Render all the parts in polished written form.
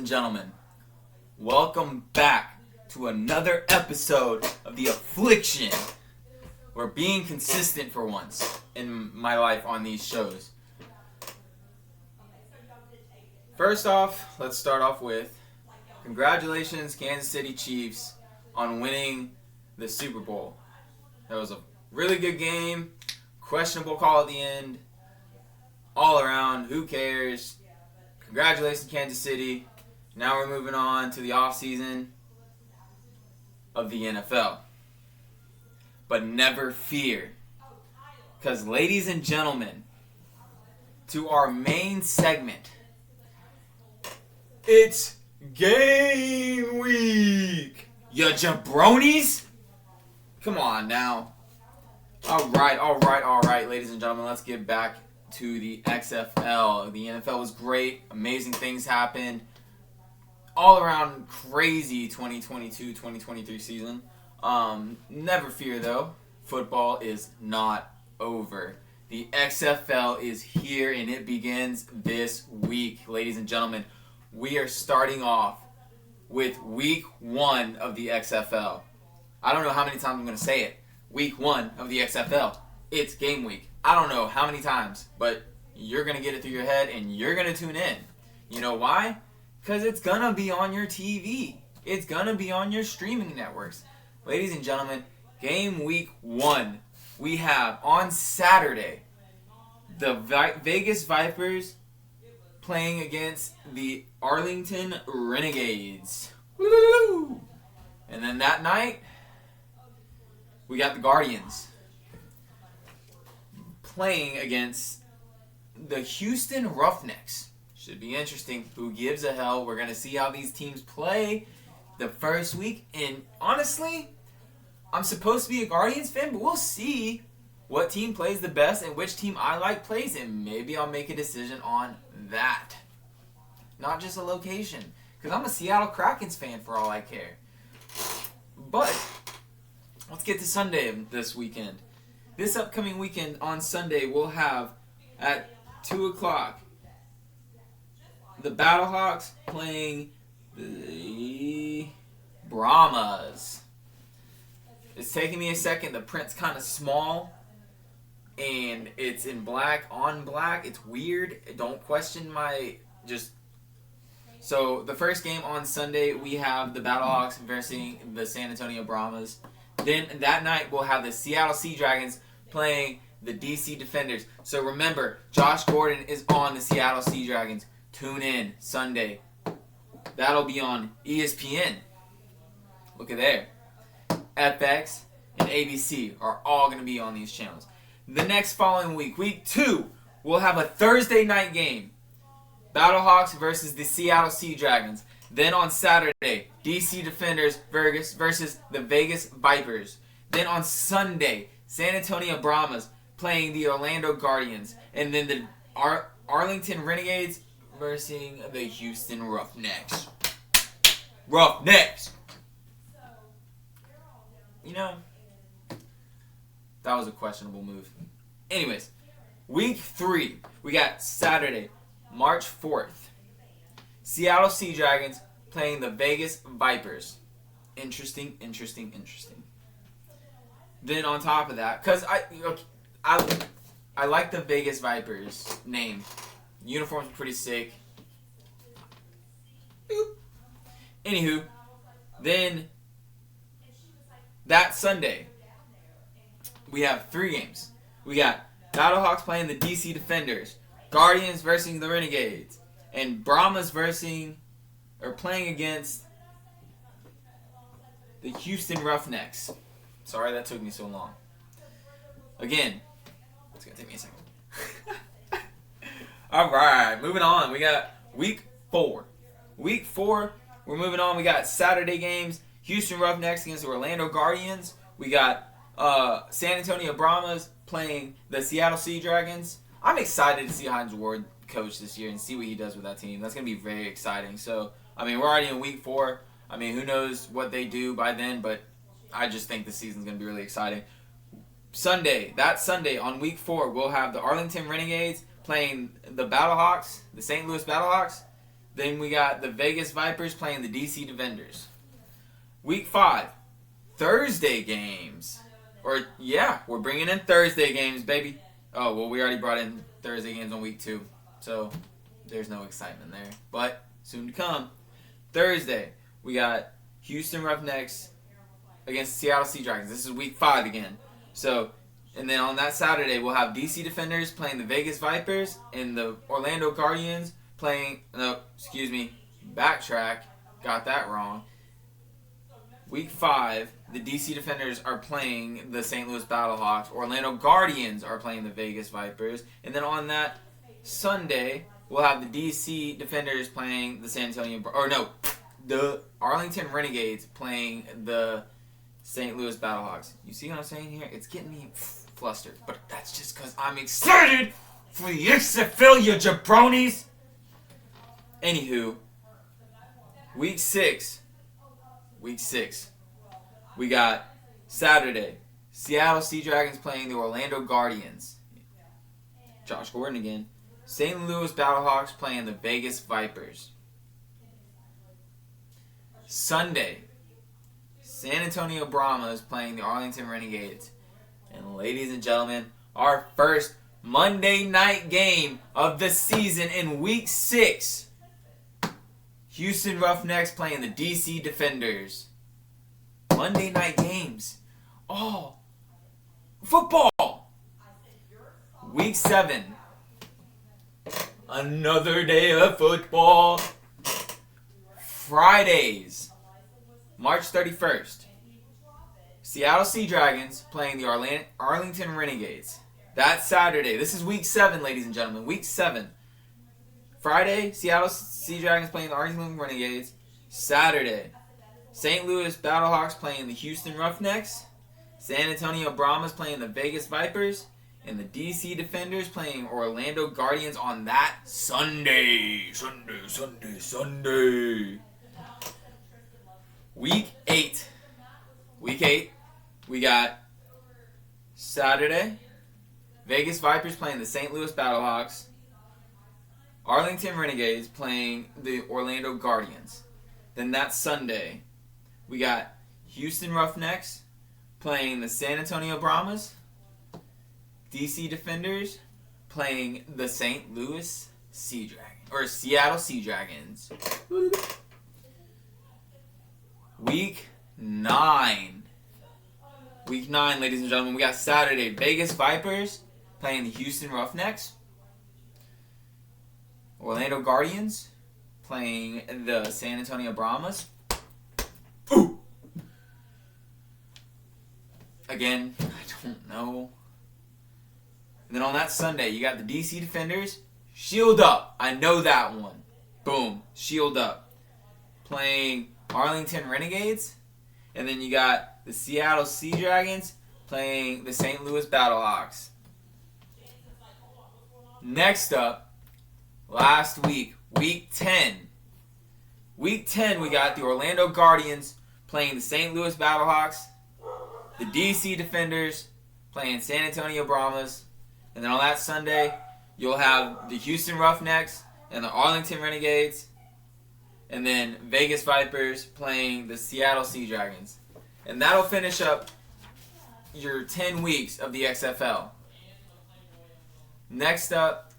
gentlemen, welcome back to another episode of the Aflikshun. We're being consistent for once in my life on these shows. First off, let's start off with congratulations, Kansas City Chiefs, on winning the Super Bowl. That was a really good game, questionable call at the end, all around, who cares? Congratulations, Kansas City. Now we're moving on to the offseason of the NFL. But never fear, because ladies and gentlemen, to our main segment, it's game week. You jabronis? Come on now. All right, ladies and gentlemen, let's get back to the XFL. The NFL was great. Amazing things happened. All around crazy 2022-2023 season. Never fear though. Football is not over. The XFL is here and it begins this week. Ladies and gentlemen, we are starting off with week 1 of the XFL. I don't know how many times I'm going to say it. Week 1 of the XFL. It's game week. I don't know how many times, but you're going to get it through your head and you're going to tune in. You know why? Because it's going to be on your TV. It's going to be on your streaming networks. Ladies and gentlemen, game week 1. We have on Saturday the Vegas Vipers playing against the Arlington Renegades. Woo! And then that night, we got the Guardians playing against the Houston Roughnecks. Should be interesting. Who gives a hell? We're going to see how these teams play the first week. And honestly, I'm supposed to be a Guardians fan, but we'll see what team plays the best and which team I like plays. And maybe I'll make a decision on that. Not just a location. Because I'm a Seattle Krakens fan for all I care. But let's get to Sunday this weekend. This upcoming weekend on Sunday, we'll have at 2 o'clock the Battlehawks playing the Brahmas. It's taking me a second. The print's kind of small, and it's in black on black. It's weird. Don't question my just. So the first game on Sunday, we have the Battlehawks versus the San Antonio Brahmas. Then that night, we'll have the Seattle Sea Dragons playing the DC Defenders. So remember, Josh Gordon is on the Seattle Sea Dragons. Tune in Sunday. That'll be on ESPN. Look at there. FX and ABC are all going to be on these channels. The next following week, week 2, we'll have a Thursday night game. Battlehawks versus the Seattle Sea Dragons. Then on Saturday, DC Defenders versus the Vegas Vipers. Then on Sunday, San Antonio Brahmas playing the Orlando Guardians. And then the Arlington Renegades versus the Houston Roughnecks. Roughnecks! You know, that was a questionable move. Anyways, week 3, we got Saturday, March 4th. Seattle Sea Dragons playing the Vegas Vipers. Interesting. Then on top of that, because I like the Vegas Vipers name. Uniforms are pretty sick. Boop. Anywho, then that Sunday, we have 3 games. We got Battlehawks playing the DC Defenders, Guardians versus the Renegades, and Brahmas playing against the Houston Roughnecks. Sorry that took me so long. Again, it's going to take me a second. Alright, moving on. We got week 4. Week 4, we're moving on. We got Saturday games. Houston Roughnecks against the Orlando Guardians. We got San Antonio Brahmas playing the Seattle Sea Dragons. I'm excited to see Hines Ward coach this year and see what he does with that team. That's going to be very exciting. So, I mean, we're already in week 4. I mean, who knows what they do by then, but I just think the season's going to be really exciting. That Sunday on week 4, we'll have the Arlington Renegades playing the Battlehawks, the St. Louis Battlehawks. Then we got the Vegas Vipers playing the DC Defenders. Week 5, Thursday games. We're bringing in Thursday games, baby. Oh, well, we already brought in Thursday games on week 2, so there's no excitement there. But soon to come. Thursday, we got Houston Roughnecks against Seattle Sea Dragons. This is week 5 again. So, and then on that Saturday, we'll have DC Defenders playing the Vegas Vipers and the Orlando Guardians playing, backtrack, got that wrong. Week 5, the DC Defenders are playing the St. Louis Battlehawks. Orlando Guardians are playing the Vegas Vipers. And then on that Sunday, we'll have the DC Defenders playing the Arlington Renegades playing the St. Louis Battlehawks. You see what I'm saying here? It's getting me flustered. But that's just because I'm excited for the XFL, you jabronis. Anywho, Week 6. We got Saturday, Seattle Sea Dragons playing the Orlando Guardians. Josh Gordon again. St. Louis Battlehawks playing the Vegas Vipers. Sunday, San Antonio Brahmas playing the Arlington Renegades. And ladies and gentlemen, our first Monday night game of the season in Week 6. Houston Roughnecks playing the DC Defenders. Monday night games. Oh, football. Week 7. Another day of football. Fridays, March 31st. Seattle Sea Dragons playing the Arlington Renegades. That's Saturday. This is Week 7, ladies and gentlemen. Week 7. Friday, Seattle Sea Dragons playing the Arlington Renegades. Saturday, St. Louis Battlehawks playing the Houston Roughnecks. San Antonio Brahmas playing the Vegas Vipers. And the DC Defenders playing Orlando Guardians on that Sunday. Sunday. Week 8. We got Saturday, Vegas Vipers playing the St. Louis Battlehawks. Arlington Renegades playing the Orlando Guardians. Then that Sunday, we got Houston Roughnecks playing the San Antonio Brahmas. DC Defenders playing the St. Louis Sea Dragons, or Seattle Sea Dragons. Week 9, ladies and gentlemen, we got Saturday, Vegas Vipers playing the Houston Roughnecks. Orlando Guardians playing the San Antonio Brahmas. Ooh! Again, I don't know. And then on that Sunday, you got the DC Defenders. Shield up. I know that one. Boom. Shield up. Playing Arlington Renegades. And then you got the Seattle Sea Dragons playing the St. Louis Battlehawks. Next up, last week, Week 10. Week 10, we got the Orlando Guardians playing the St. Louis Battlehawks. The DC Defenders playing San Antonio Brahmas. And then on that Sunday, you'll have the Houston Roughnecks and the Arlington Renegades. And then Vegas Vipers playing the Seattle Sea Dragons. And that'll finish up your 10 weeks of the XFL. Next up,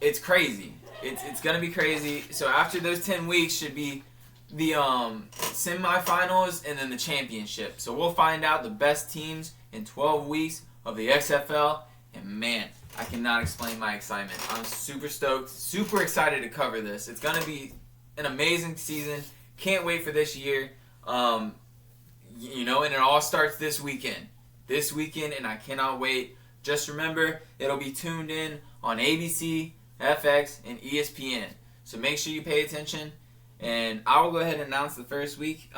it's crazy. It's going to be crazy. So after those 10 weeks should be the semifinals and then the championship. So we'll find out the best teams in 12 weeks of the XFL. And man, I cannot explain my excitement. I'm super stoked, super excited to cover this. It's going to be an amazing season. Can't wait for this year. And it all starts this weekend. And I cannot wait. Just remember, it'll be tuned in on ABC, FX, and ESPN. So make sure you pay attention. And I will go ahead and announce the first week.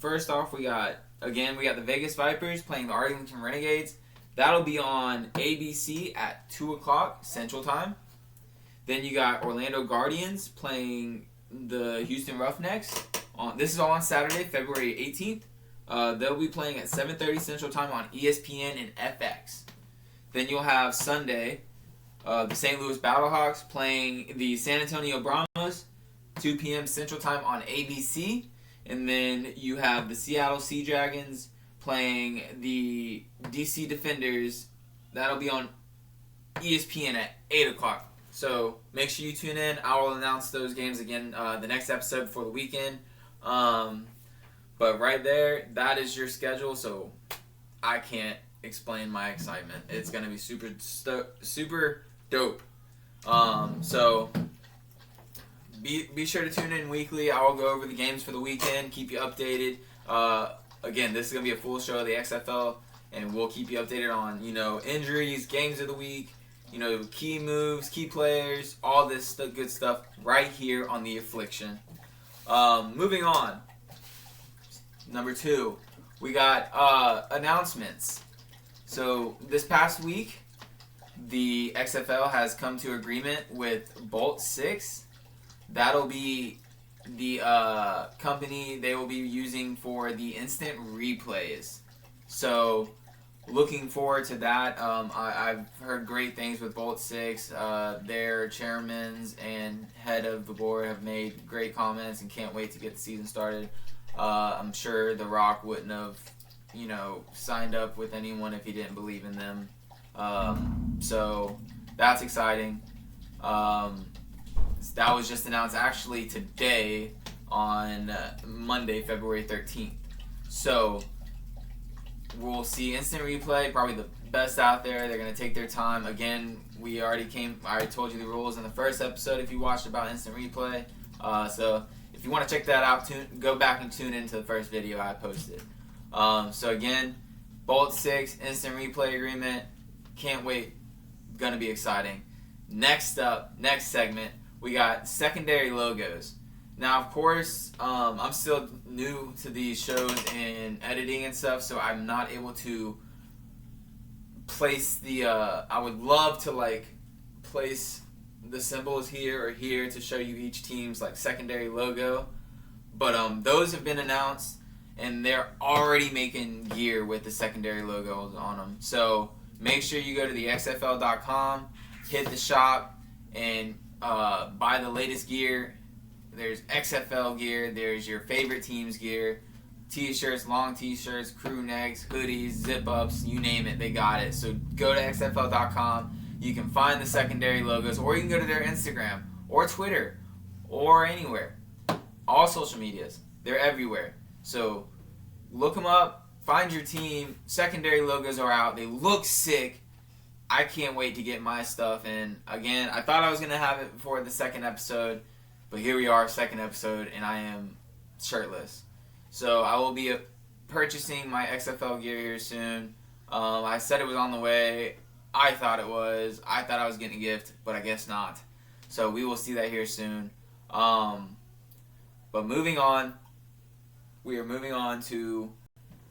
First off, we got the Vegas Vipers playing the Arlington Renegades. That'll be on ABC at 2 o'clock Central Time. Then you got Orlando Guardians playing the Houston Roughnecks. This is all on Saturday, February 18th. They'll be playing at 7:30 Central Time on ESPN and FX. Then you'll have Sunday, the St. Louis Battlehawks playing the San Antonio Brahmas, 2 p.m. Central Time on ABC. And then you have the Seattle Sea Dragons playing the DC Defenders. That'll be on ESPN at 8 o'clock. So make sure you tune in. I will announce those games again the next episode before the weekend. But right there, that is your schedule. So I can't explain my excitement. It's going to be super dope. So be sure to tune in weekly. I will go over the games for the weekend, keep you updated. Again, this is going to be a full show of the XFL, and we'll keep you updated on, injuries, games of the week, key moves, key players, all this good stuff right here on the Aflikshun. Moving on. Number 2, we got announcements. So this past week, the XFL has come to agreement with Bolt 6. That'll be the company they will be using for the instant replays. So looking forward to that. I've heard great things with Bolt 6. Their chairmen and head of the board have made great comments and can't wait to get the season started. I'm sure The Rock wouldn't have, signed up with anyone if he didn't believe in them. So that's exciting. That was just announced actually today on Monday, February 13th. So we'll see instant replay, probably the best out there. They're going to take their time. Again, I already told you the rules in the first episode if you watched about instant replay. So if you want to check that out, go back and tune into the first video I posted. So again, Bolt 6, instant replay agreement. Can't wait. Gonna be exciting. Next segment, we got secondary logos. Now, of course, I'm still new to these shows and editing and stuff, so I'm not able to place I would love to place the symbols here or here to show you each team's secondary logo, but those have been announced and they're already making gear with the secondary logos on them. So make sure you go to the XFL.com, hit the shop, and buy the latest gear. There's XFL gear, there's your favorite team's gear, t-shirts, long t-shirts, crew necks, hoodies, zip-ups, you name it, they got it. So go to XFL.com. You can find the secondary logos, or you can go to their Instagram or Twitter or anywhere. All social medias. They're everywhere. So look them up, find your team. Secondary logos are out. They look sick. I can't wait to get my stuff. And again, I thought I was going to have it before the second episode, but here we are, second episode, and I am shirtless. So I will be purchasing my XFL gear here soon. I said it was on the way. I thought it was. I thought I was getting a gift, but I guess not. So we will see that here soon. But moving on, we are moving on to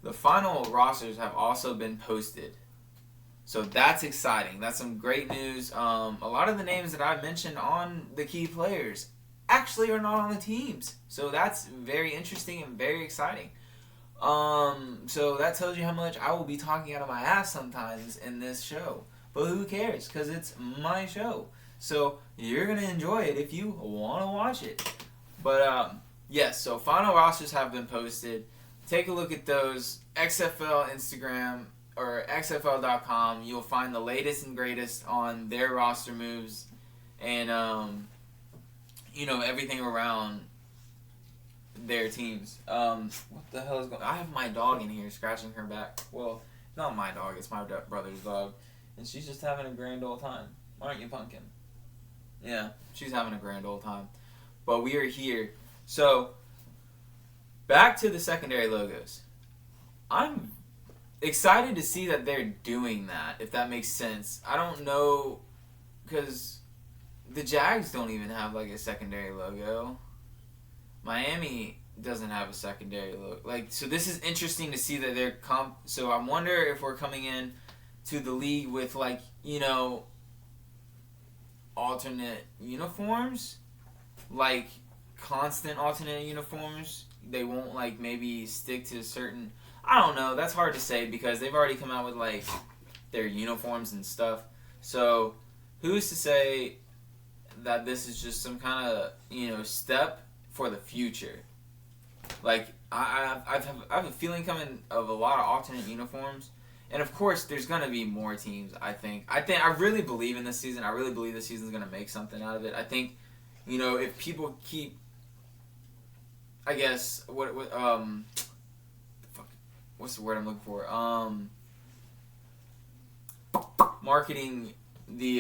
the final rosters have also been posted. So that's exciting. That's some great news. A lot of the names that I mentioned on the key players actually are not on the teams. So that's very interesting and very exciting. So that tells you how much I will be talking out of my ass sometimes in this show. But who cares? Because it's my show. So you're going to enjoy it if you want to watch it. But yes, so final rosters have been posted. Take a look at those. XFL Instagram or XFL.com. You'll find the latest and greatest on their roster moves and, everything around their teams. What the hell is going on? I have my dog in here scratching her back. Well, not my dog. It's my brother's dog. And she's just having a grand old time. Aren't you, Pumpkin? Yeah, she's having a grand old time. But we are here. So, back to the secondary logos. I'm excited to see that they're doing that, if that makes sense. I don't know, because the Jags don't even have, a secondary logo. Miami doesn't have a secondary logo. So this is interesting to see that they're so I wonder if we're coming in to the league with alternate uniforms, constant alternate uniforms. They won't maybe stick to certain. I don't know. That's hard to say because they've already come out with their uniforms and stuff. So who's to say that this is just some kind of, step for the future? Like, I have a feeling coming of a lot of alternate uniforms. And of course, there's gonna be more teams. I really believe in this season. I really believe this season's gonna make something out of it. I think, if people keep, I guess, what's the word I'm looking for? Marketing the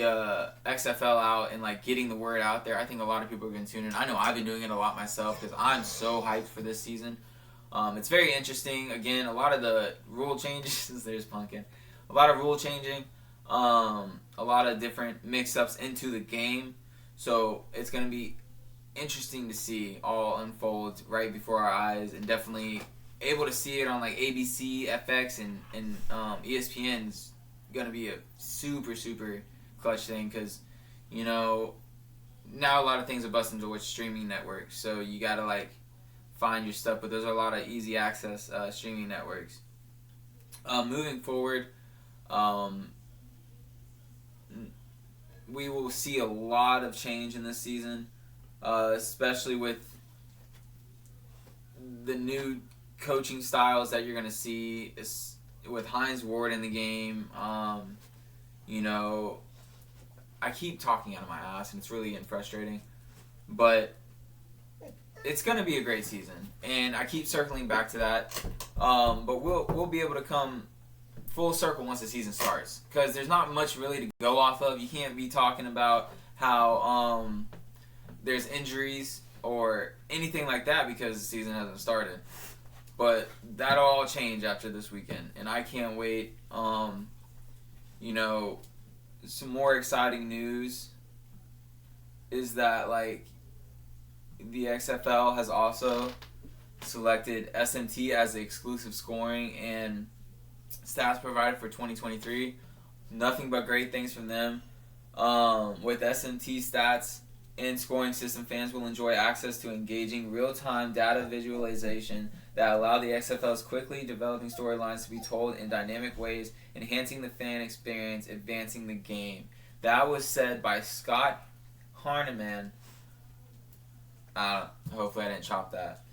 XFL out and like getting the word out there. I think a lot of people are gonna tune in. I know I've been doing it a lot myself because I'm so hyped for this season. It's very interesting. Again, a lot of the rule changes. There's Pumpkin. A lot of rule changing. A lot of different mix-ups into the game. So it's going to be interesting to see all unfold right before our eyes, and definitely able to see it on like ABC, FX, and ESPN's going to be a super, super clutch thing because, now a lot of things are busting towards streaming networks. So you got to like find your stuff, but those are a lot of easy access streaming networks. Moving forward, we will see a lot of change in this season, especially with the new coaching styles that you're going to see with Hines Ward in the game. I keep talking out of my ass, and it's really getting frustrating, but it's going to be a great season, and I keep circling back to that. But we'll be able to come full circle once the season starts, because there's not much really to go off of. You can't be talking about how there's injuries or anything like that because the season hasn't started. But that'll all change after this weekend, and I can't wait. Some more exciting news is that like the XFL has also selected SMT as the exclusive scoring and stats provider for 2023. Nothing but great things from them. With SMT stats and scoring system, fans will enjoy access to engaging real-time data visualization that allow the XFL's quickly developing storylines to be told in dynamic ways, enhancing the fan experience, advancing the game. That was said by Scott Harneman. Hopefully I didn't chop that.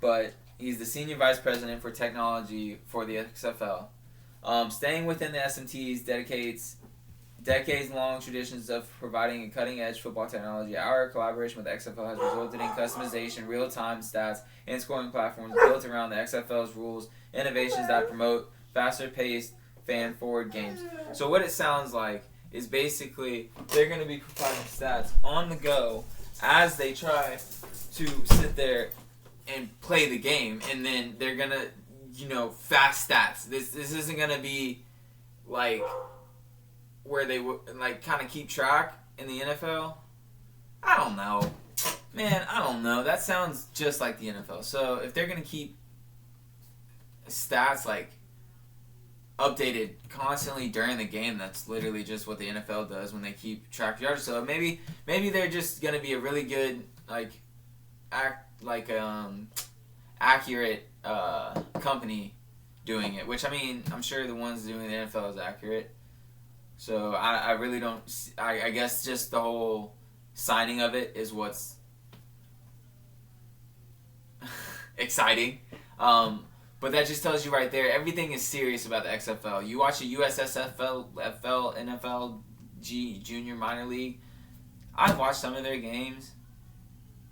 But he's the Senior Vice President for Technology for the XFL. Staying within the SMT's decades-long traditions of providing a cutting-edge football technology, our collaboration with the XFL has resulted in customization, real-time stats, and scoring platforms built around the XFL's rules, innovations that promote faster-paced, fan-forward games. So what it sounds like is basically they're going to be providing stats on the go as they try to sit there and play the game, and then they're going to, fast stats. This isn't going to be like where they would like kind of keep track in the NFL. I don't know. Man, I don't know. That sounds just like the NFL. So if they're going to keep stats like updated constantly during the game, that's literally just what the NFL does when they keep track of yards. So maybe they're just going to be a really good accurate company doing it, which I mean, I'm sure the ones doing the NFL is accurate. So I really don't. I guess just the whole signing of it is what's exciting. But that just tells you right there, everything is serious about the XFL. You watch the USSFL, FL, NFL, Junior Minor League. I've watched some of their games,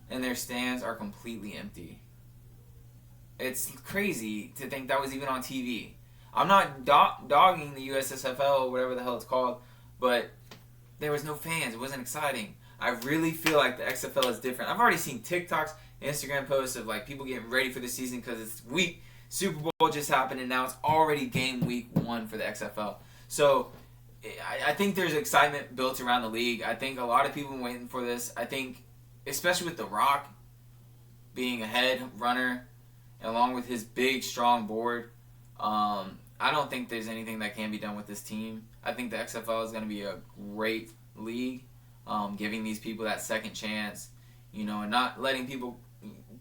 and their stands are completely empty. It's crazy to think that was even on TV. I'm not dogging the USSFL or whatever the hell it's called, but there was no fans. It wasn't exciting. I really feel like the XFL is different. I've already seen TikToks, Instagram posts of like people getting ready for the season because it's week. Super Bowl just happened, and now it's already game week 1 for the XFL. So I think there's excitement built around the league. I think a lot of people are waiting for this. I think, especially with The Rock being a head runner, along with his big, strong board, I don't think there's anything that can be done with this team. I think the XFL is going to be a great league, giving these people that second chance, and not letting people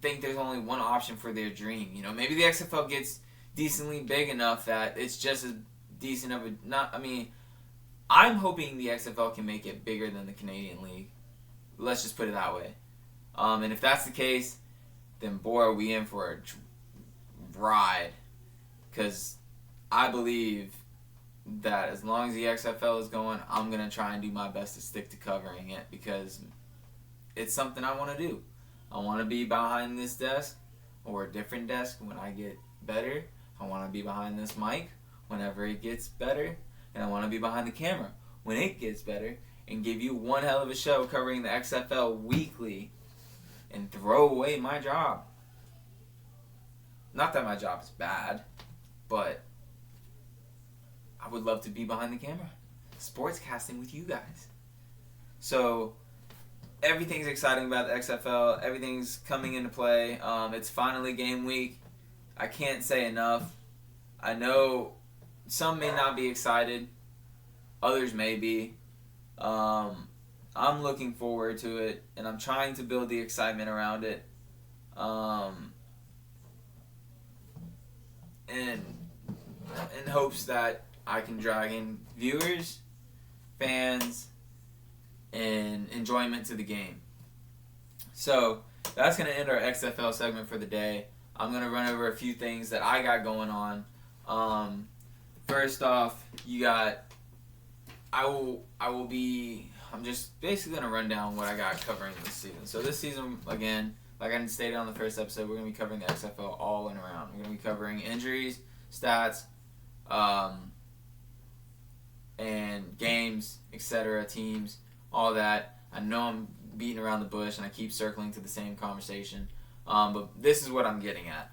think there's only one option for their dream. Maybe the XFL gets decently big enough that it's just as decent of a... I'm hoping the XFL can make it bigger than the Canadian League. Let's just put it that way. And if that's the case, then boy, are we in for a ride. Because I believe that as long as the XFL is going, I'm going to try and do my best to stick to covering it because it's something I want to do. I want to be behind this desk or a different desk when I get better. I want to be behind this mic whenever it gets better. And I want to be behind the camera when it gets better and give you one hell of a show covering the XFL weekly and throw away my job. Not that my job is bad, but I would love to be behind the camera, sportscasting with you guys. So everything's exciting about the XFL. Everything's coming into play. It's finally game week. I can't say enough. I know some may not be excited. Others may be. I'm looking forward to it, and I'm trying to build the excitement around it. And in hopes that I can drag in viewers, fans, and enjoyment to the game. So that's going to end our XFL segment for the day. I'm going to run over a few things that I got going on. First off, I'm just basically going to run down what I got covering this season. So this season, again, like I stated on the first episode, we're going to be covering the XFL all in around. We're going to be covering injuries, stats, and games, etc., teams, all that. I know I'm beating around the bush and I keep circling to the same conversation, but this is what I'm getting at.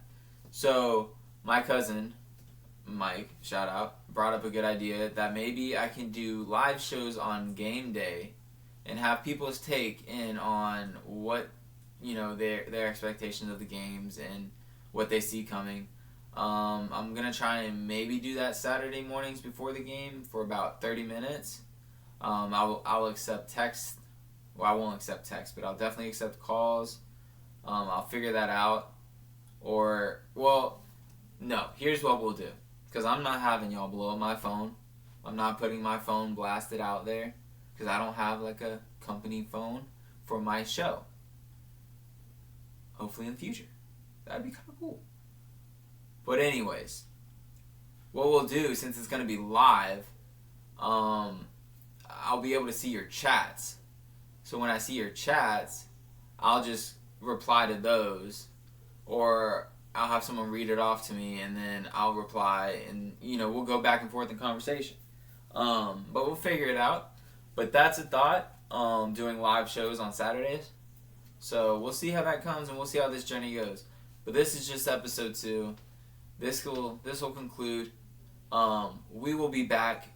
So my cousin, Mike, shout out, brought up a good idea that maybe I can do live shows on game day and have people's take in on what, their expectations of the games and what they see coming. I'm going to try and maybe do that Saturday mornings before the game for about 30 minutes. I'll accept text. Well, I won't accept text, but I'll definitely accept calls. I'll figure that out. No, here's what we'll do. Because I'm not having y'all blow up my phone. I'm not putting my phone blasted out there. Because I don't have like a company phone for my show. Hopefully in the future. That'd be kind of cool. But anyways, what we'll do, since it's going to be live, I'll be able to see your chats. So when I see your chats, I'll just reply to those. Or I'll have someone read it off to me, and then I'll reply, and, we'll go back and forth in conversation. But we'll figure it out. But that's a thought, doing live shows on Saturdays. So we'll see how that comes, and we'll see how this journey goes. But this is just episode 2. This will conclude. We will be back.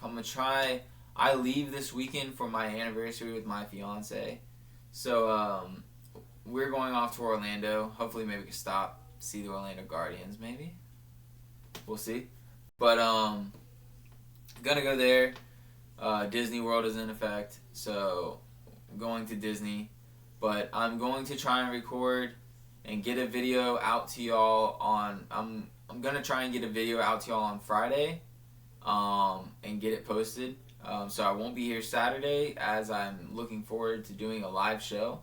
I'm going to try. I leave this weekend for my anniversary with my fiance. So we're going off to Orlando. Hopefully maybe we can stop, see the Orlando Guardians maybe. We'll see. But going to go there. Disney World is in effect. So going to Disney. But I'm going to try and record and get a video out to y'all on. I'm gonna try and get a video out to y'all on Friday, and get it posted. So I won't be here Saturday as I'm looking forward to doing a live show.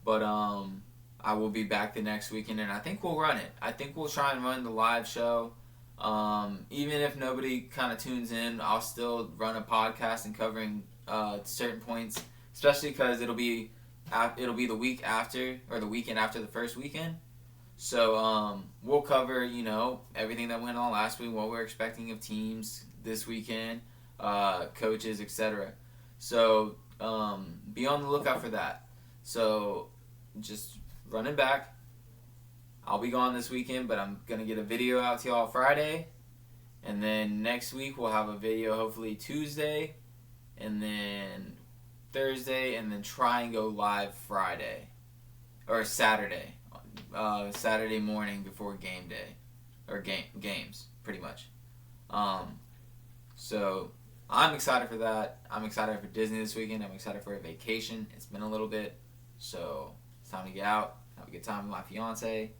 But I will be back the next weekend, and I think we'll run it. I think we'll try and run the live show. Even if nobody kind of tunes in, I'll still run a podcast and covering certain points, especially because it'll be the week after, or the weekend after the first weekend. So we'll cover, everything that went on last week, what we're expecting of teams this weekend, coaches, etc. So be on the lookout for that. So just running back. I'll be gone this weekend, but I'm going to get a video out to y'all Friday. And then next week we'll have a video hopefully Tuesday. And then Thursday, and then try and go live Friday or Saturday morning before game day or games pretty much. So I'm excited for that. I'm excited for Disney this weekend. I'm excited for a vacation. It's been a little bit, so it's time to get out, have a good time with my fiance.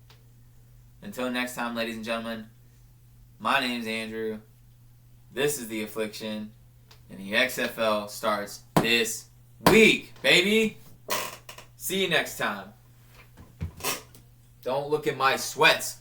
Until next time, ladies and gentlemen, my name is Andrew. This is the Aflikshun. And the XFL starts this week, baby. See you next time. Don't look at my sweats.